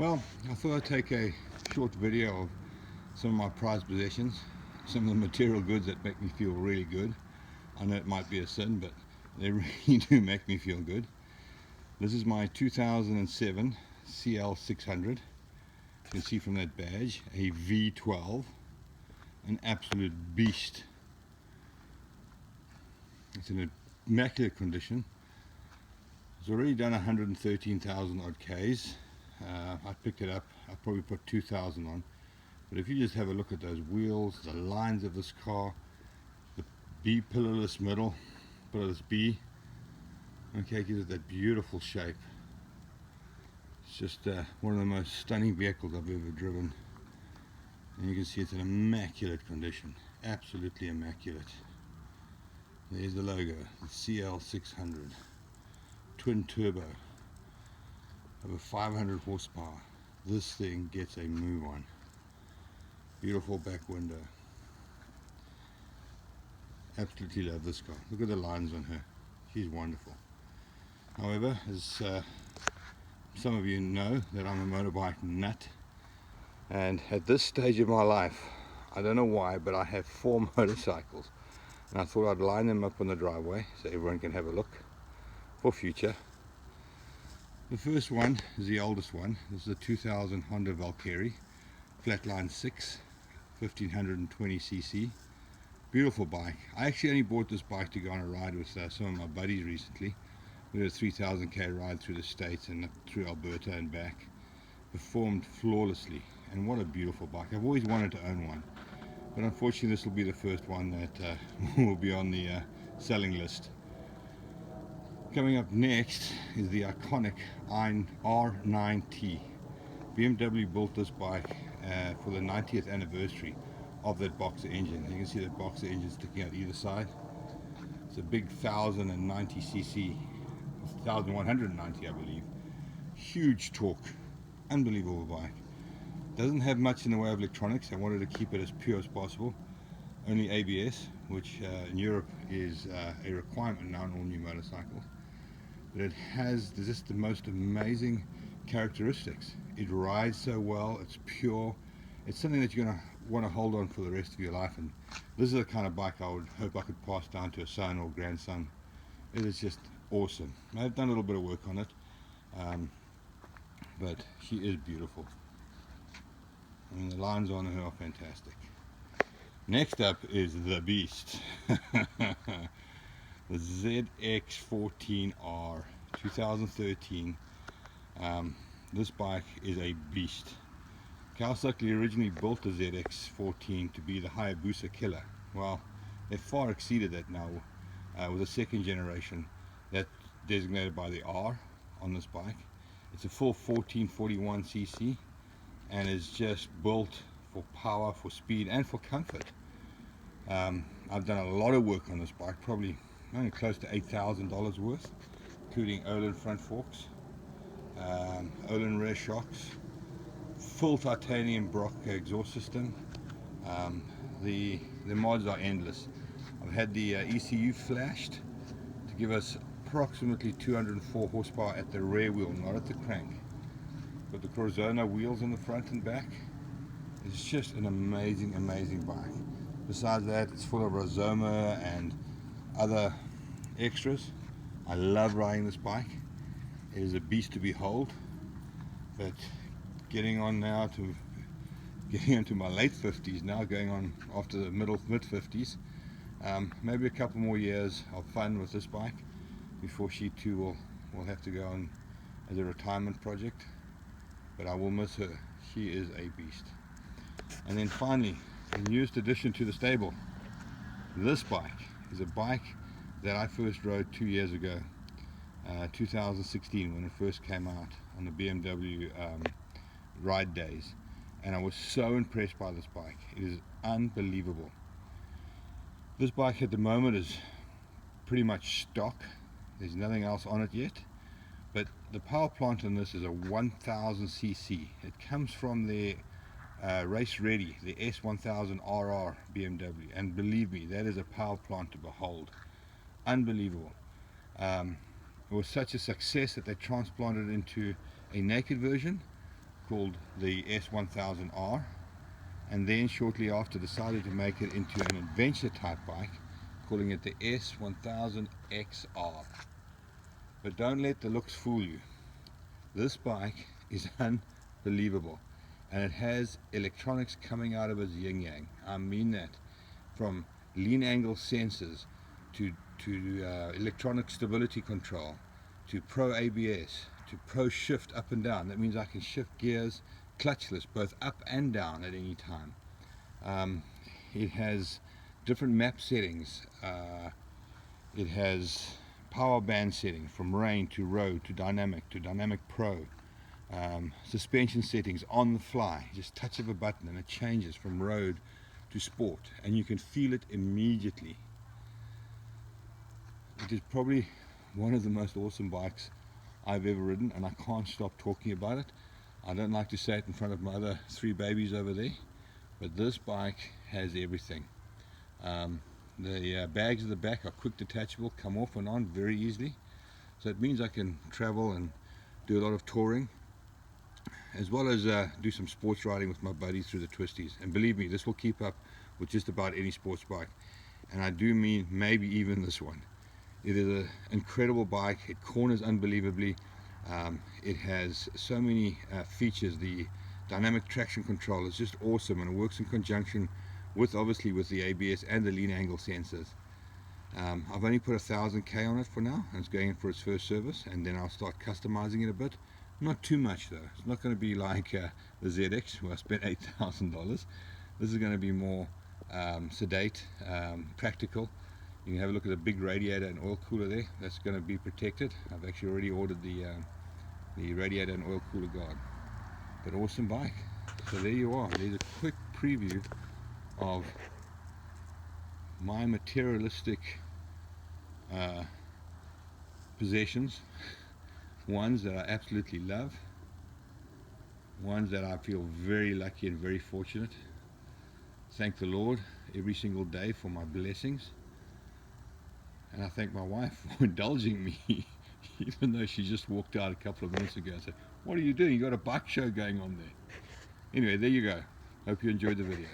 Well, I thought I'd take a short video of some of my prized possessions, some of the material goods that make me feel really good. I know it might be a sin, but they really do make me feel good. This is my 2007 CL600. You can see from that badge, a V12, an absolute beast. It's in immaculate condition. It's already done 113,000 odd Ks. I picked it up, I probably put 2,000 on. But if you just have a look at those wheels, the lines of this car, the B pillarless middle, pillarless B, okay, gives it that beautiful shape. It's just one of the most stunning vehicles I've ever driven. And you can see it's in immaculate condition, absolutely immaculate. There's the logo, the CL600, twin turbo, over 500 horsepower. This thing gets a move on. Beautiful back window. Absolutely love this car. Look at the lines on her. She's wonderful. However, as some of you know, that I'm a motorbike nut, and at this stage of my life, I don't know why, but I have 4 motorcycles, and I thought I'd line them up on the driveway so everyone can have a look for future. The first one is the oldest one. This is a 2000 Honda Valkyrie Flatline 6, 1520cc. Beautiful bike. I actually only bought this bike to go on a ride with some of my buddies recently. We did a 3,000k ride through the States and through Alberta and back. Performed flawlessly, and what a beautiful bike. I've always wanted to own one, but unfortunately this will be the first one that will be on the selling list. Coming up next is the iconic R9T. BMW built this bike for the 90th anniversary of that Boxer engine. You can see that Boxer engine sticking out either side. It's a big 1090cc, 1190 I believe. Huge torque, unbelievable bike. Doesn't have much in the way of electronics. I wanted to keep it as pure as possible. Only ABS, which in Europe is a requirement now on all new motorcycles. But it has just the most amazing characteristics. It rides so well, it's pure. It's something that you're going to want to hold on for the rest of your life, and this is the kind of bike I would hope I could pass down to a son or grandson. It is just awesome. I've done a little bit of work on it, but she is beautiful. I mean, the lines on her are fantastic. Next up is the beast. The ZX14R 2013. This bike is a beast. Kawasaki originally built the ZX14 to be the Hayabusa killer. Well, they far exceeded that now with a second generation that's designated by the R on this bike. It's a full 1441cc and is just built for power, for speed, and for comfort. I've done a lot of work on this bike, probably only close to $8,000 worth, including Öhlins front forks, Öhlins rear shocks, full titanium Brock exhaust system. The mods are endless. I've had the ECU flashed to give us approximately 204 horsepower at the rear wheel, not at the crank. Got the Crozona wheels in the front and back. It's just an amazing, amazing bike. Besides that, it's full of Rizoma and other extras. I love riding this bike. It is a beast to behold. But getting into my late 50s now, going on after the mid 50s, maybe a couple more years of fun with this bike before she too will have to go on as a retirement project. But I will miss her. She is a beast. And then finally, the newest addition to the stable. This bike is a bike that I first rode 2 years ago, 2016, when it first came out on the BMW ride days, and I was so impressed by this bike. It is unbelievable. This bike at the moment is pretty much stock. There's nothing else on it yet, but the power plant on this is a 1000cc. It comes from the race ready, the S1000RR BMW, and believe me, that is a power plant to behold. Unbelievable. It was such a success that they transplanted it into a naked version called the S1000R, and then shortly after decided to make it into an adventure type bike, calling it the S1000XR. But don't let the looks fool you. This bike is unbelievable, and it has electronics coming out of its yin yang. I mean that, from lean angle sensors to electronic stability control, to Pro ABS, to Pro Shift up and down. That means I can shift gears clutchless, both up and down at any time. It has different map settings. It has power band setting from rain to road to Dynamic Pro. Suspension settings on the fly, just touch of a button and it changes from road to sport, and you can feel it immediately. It is probably one of the most awesome bikes I've ever ridden, and I can't stop talking about it. I don't like to say it in front of my other 3 babies over there, but this bike has everything. The bags at the back are quick detachable, come off and on very easily, so it means I can travel and do a lot of touring, as well as do some sports riding with my buddies through the twisties. And believe me, this will keep up with just about any sports bike, and I do mean maybe even this one. It is an incredible bike. It corners unbelievably. It has so many features. The dynamic traction control is just awesome, and it works in conjunction with, obviously, with the ABS and the lean angle sensors. I've only put 1,000 K on it for now, and it's going in for its first service, and then I'll start customizing it a bit. Not too much though. It's not going to be like the ZX, where I spent $8,000. This is going to be more sedate, practical. You can have a look at the big radiator and oil cooler there. That's going to be protected. I've actually already ordered the radiator and oil cooler guard. But awesome bike. So there you are. There's a quick preview of my materialistic possessions. Ones that I absolutely love. Ones that I feel very lucky and very fortunate. Thank the Lord every single day for my blessings. And I thank my wife for indulging me, even though she just walked out a couple of minutes ago and said, "What are you doing? You got a bike show going on there." Anyway, there you go. Hope you enjoyed the video.